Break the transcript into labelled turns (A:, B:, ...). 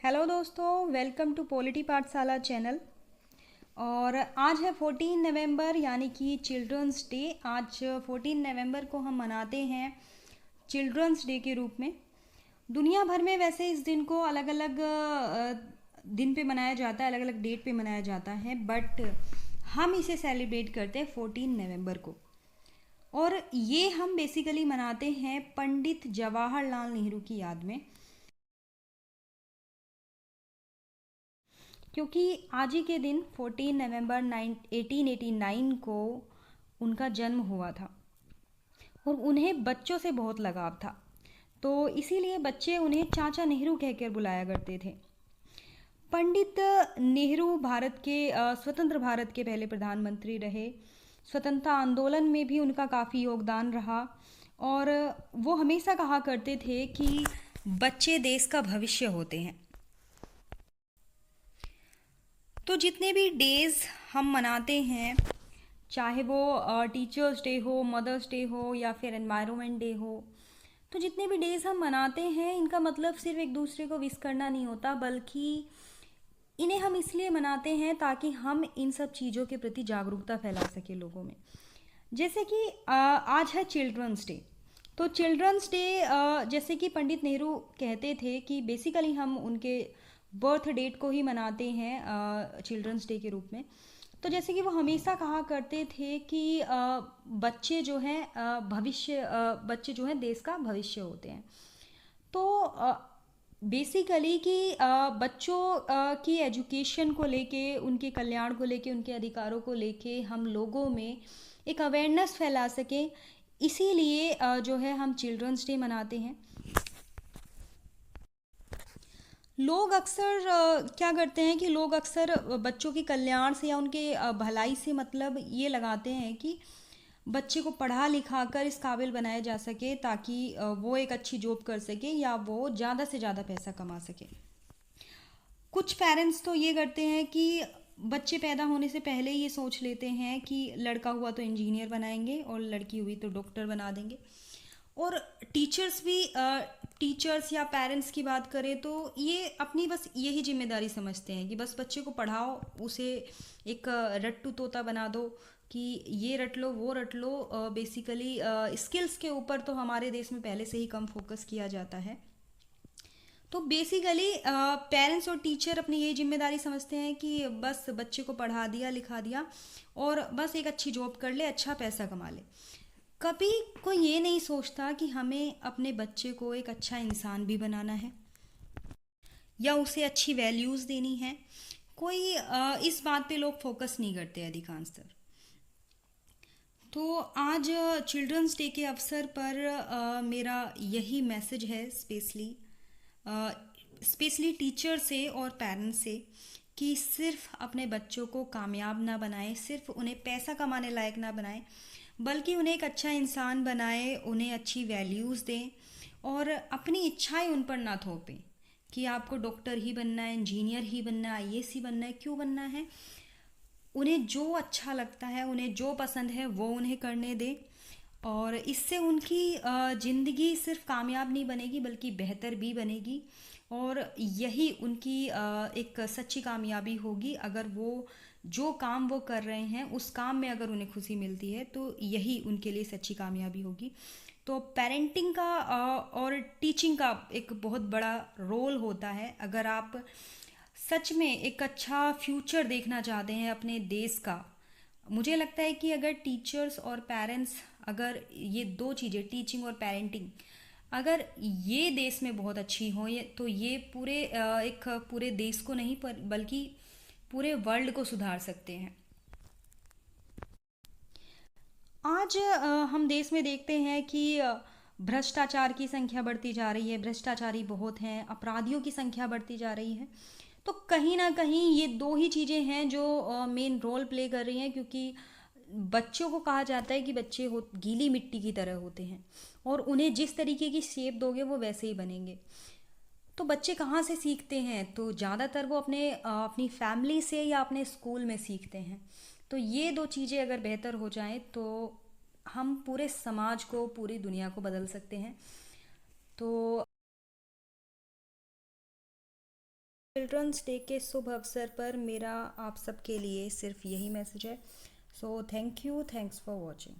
A: Hello दोस्तों, welcome to polity पाठशाला channel. और आज है 14 नवंबर यानी कि चिल्ड्रंस डे। आज 14 नवंबर को हम मनाते हैं चिल्ड्रंस डे के रूप में। दुनिया भर में वैसे इस दिन को अलग अलग दिन पे मनाया जाता है, अलग अलग डेट पे मनाया जाता है, बट हम इसे सेलिब्रेट करते हैं 14 नवंबर को। और ये हम बेसिकली मनाते हैं पंडित जवाहरलाल नेहरू की याद में, क्योंकि आज ही के दिन 14 नवंबर 1889 को उनका जन्म हुआ था और उन्हें बच्चों से बहुत लगाव था। तो इसीलिए बच्चे उन्हें चाचा नेहरू कहकर बुलाया करते थे। पंडित नेहरू भारत के स्वतंत्र भारत के पहले प्रधानमंत्री रहे। स्वतंत्रता आंदोलन में भी उनका काफ़ी योगदान रहा और वो हमेशा कहा करते थे कि बच्चे देश का भविष्य होते हैं। तो जितने भी डेज़ हम मनाते हैं, चाहे वो टीचर्स डे हो, मदर्स डे हो या फिर एनवायरनमेंट डे हो, तो जितने भी डेज़ हम मनाते हैं इनका मतलब सिर्फ एक दूसरे को विश करना नहीं होता, बल्कि इन्हें हम इसलिए मनाते हैं ताकि हम इन सब चीज़ों के प्रति जागरूकता फैला सके लोगों में। जैसे कि आज है चिल्ड्रंस डे। तो चिल्ड्रंस डे जैसे कि पंडित नेहरू कहते थे कि बेसिकली हम उनके बर्थ डेट को ही मनाते हैं चिल्ड्रंस डे के रूप में। तो जैसे कि वो हमेशा कहा करते थे कि बच्चे जो हैं बच्चे जो हैं देश का भविष्य होते हैं। तो बेसिकली कि बच्चों की एजुकेशन को लेके, उनके कल्याण को लेके, उनके अधिकारों को लेके हम लोगों में एक अवेयरनेस फैला सकें, इसीलिए जो है हम चिल्ड्रंस डे मनाते हैं। लोग अक्सर क्या करते हैं कि लोग अक्सर बच्चों के कल्याण से या उनके भलाई से मतलब ये लगाते हैं कि बच्चे को पढ़ा लिखा कर इस काबिल बनाया जा सके ताकि वो एक अच्छी जॉब कर सके या वो ज़्यादा से ज़्यादा पैसा कमा सके। कुछ पेरेंट्स तो ये करते हैं कि बच्चे पैदा होने से पहले ये सोच लेते हैं कि लड़का हुआ तो इंजीनियर बनाएंगे और लड़की हुई तो डॉक्टर बना देंगे। और टीचर्स भी टीचर्स या पेरेंट्स की बात करें तो ये अपनी बस यही जिम्मेदारी समझते हैं कि बस बच्चे को पढ़ाओ, उसे एक रट्टू तोता बना दो कि ये रट लो वो रट लो। बेसिकली स्किल्स के ऊपर तो हमारे देश में पहले से ही कम फोकस किया जाता है। तो बेसिकली पेरेंट्स और टीचर अपनी यही जिम्मेदारी समझते हैं कि बस बच्चे को पढ़ा दिया लिखा दिया और बस एक अच्छी जॉब कर ले, अच्छा पैसा कमा ले। कभी कोई ये नहीं सोचता कि हमें अपने बच्चे को एक अच्छा इंसान भी बनाना है या उसे अच्छी वैल्यूज़ देनी है। कोई इस बात पे लोग फोकस नहीं करते अधिकांशतर। तो आज चिल्ड्रंस डे के अवसर पर मेरा यही मैसेज है स्पेशली टीचर से और पेरेंट्स से कि सिर्फ अपने बच्चों को कामयाब ना बनाएं, सिर्फ उन्हें पैसा कमाने लायक ना बनाएं, बल्कि उन्हें एक अच्छा इंसान बनाएं, उन्हें अच्छी वैल्यूज़ दें और अपनी इच्छाएं उन पर ना थोपें कि आपको डॉक्टर ही बनना है, इंजीनियर ही बनना है, आईएएस ही बनना है। क्यों बनना है? उन्हें जो अच्छा लगता है, उन्हें जो पसंद है वो उन्हें करने दें और इससे उनकी ज़िंदगी सिर्फ कामयाब नहीं बनेगी बल्कि बेहतर भी बनेगी। और यही उनकी एक सच्ची कामयाबी होगी। अगर वो जो काम वो कर रहे हैं उस काम में अगर उन्हें खुशी मिलती है तो यही उनके लिए सच्ची कामयाबी होगी। तो पेरेंटिंग का और टीचिंग का एक बहुत बड़ा रोल होता है। अगर आप सच में एक अच्छा फ्यूचर देखना चाहते हैं अपने देश का, मुझे लगता है कि अगर टीचर्स और पेरेंट्स, अगर ये दो चीज़ें टीचिंग और पेरेंटिंग अगर ये देश में बहुत अच्छी हो तो ये एक पूरे देश को नहीं पर बल्कि पूरे वर्ल्ड को सुधार सकते हैं। आज हम देश में देखते हैं कि भ्रष्टाचार की संख्या बढ़ती जा रही है, भ्रष्टाचारी बहुत हैं, अपराधियों की संख्या बढ़ती जा रही है। तो कहीं ना कहीं ये दो ही चीज़ें हैं जो मेन रोल प्ले कर रही हैं, क्योंकि बच्चों को कहा जाता है कि बच्चे हो गीली मिट्टी की तरह होते हैं और उन्हें जिस तरीके की शेप दोगे वो वैसे ही बनेंगे। तो बच्चे कहाँ से सीखते हैं? तो ज़्यादातर वो अपनी फैमिली से या अपने स्कूल में सीखते हैं। तो ये दो चीज़ें अगर बेहतर हो जाएं तो हम पूरे समाज को, पूरी दुनिया को बदल सकते हैं। तो चिल्ड्रंस डे के शुभ अवसर पर मेरा आप सबके लिए सिर्फ यही मैसेज है। So thank you, thanks for watching.